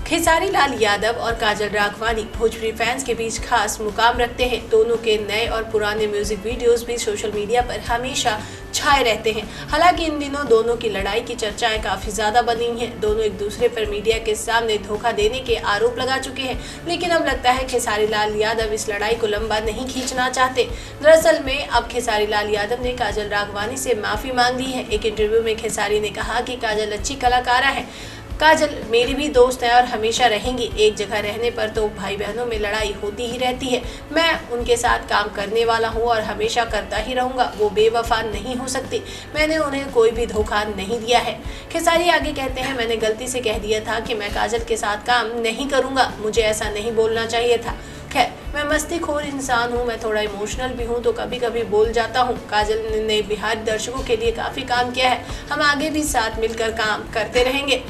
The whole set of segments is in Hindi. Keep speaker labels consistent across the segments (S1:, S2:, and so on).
S1: खेसारी लाल यादव और काजल राघवानी भोजपुरी फैंस के बीच खास मुकाम रखते हैं। दोनों के नए और पुराने म्यूजिक वीडियोस भी सोशल मीडिया पर हमेशा छाए रहते हैं। हालांकि इन दिनों दोनों की लड़ाई की चर्चाएं काफी ज्यादा बनी हैं। दोनों एक दूसरे पर मीडिया के सामने धोखा देने के आरोप लगा चुके हैं, लेकिन अब लगता है खेसारी लाल यादव इस लड़ाई को लंबा नहीं खींचना चाहते। दरअसल में अब खेसारी लाल यादव ने काजल राघवानी से माफी मांग ली है। एक इंटरव्यू में खेसारी ने कहा कि काजल अच्छी कलाकारा है, काजल मेरी भी दोस्त है और हमेशा रहेंगी। एक जगह रहने पर तो भाई बहनों में लड़ाई होती ही रहती है। मैं उनके साथ काम करने वाला हूँ और हमेशा करता ही रहूँगा। वो बेवफा नहीं हो सकती। मैंने उन्हें कोई भी धोखा नहीं दिया है। खेसारी आगे कहते हैं, मैंने गलती से कह दिया था कि मैं काजल के साथ काम नहीं करूँगा। मुझे ऐसा नहीं बोलना चाहिए था। खैर, मैं मस्तीखोर इंसान हूँ, मैं थोड़ा इमोशनल भी हूँ, तो कभी कभी बोल जाता हूँ। काजल ने बिहारी दर्शकों के लिए काफ़ी काम किया है। हम आगे भी साथ मिलकर काम करते रहेंगे।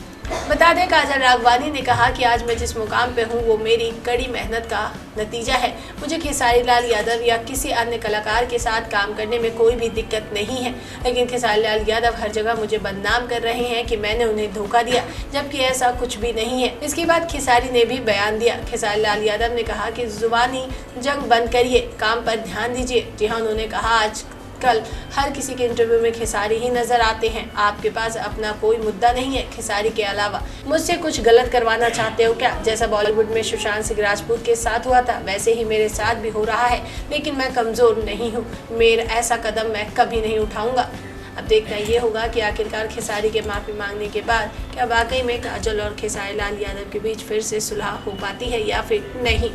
S1: बता दें, काजल राघवानी ने कहा कि आज मैं जिस मुकाम पे हूँ वो मेरी कड़ी मेहनत का नतीजा है। मुझे खेसारी लाल यादव या किसी अन्य कलाकार के साथ काम करने में कोई भी दिक्कत नहीं है, लेकिन खेसारी लाल यादव हर जगह मुझे बदनाम कर रहे हैं कि मैंने उन्हें धोखा दिया, जबकि ऐसा कुछ भी नहीं है। इसके बाद खेसारी ने भी बयान दिया। खेसारी लाल यादव ने कहा कि जुबानी जंग बंद करिए, काम पर ध्यान दीजिए। जी हाँ, उन्होंने कहा आज कल हर किसी के इंटरव्यू में खेसारी ही नजर आते हैं। आपके पास अपना कोई मुद्दा नहीं है खेसारी के अलावा। मुझसे कुछ गलत करवाना चाहते हो क्या? जैसा बॉलीवुड में सुशांत सिंह राजपूत के साथ हुआ था वैसे ही मेरे साथ भी हो रहा है, लेकिन मैं कमजोर नहीं हूँ। मेरा ऐसा कदम मैं कभी नहीं उठाऊंगा। अब देखना ये होगा कि आखिरकार खेसारी के माफी मांगने के बाद क्या वाकई में काजल और खेसारी लाल यादव के बीच फिर से सुलह हो पाती है या फिर नहीं।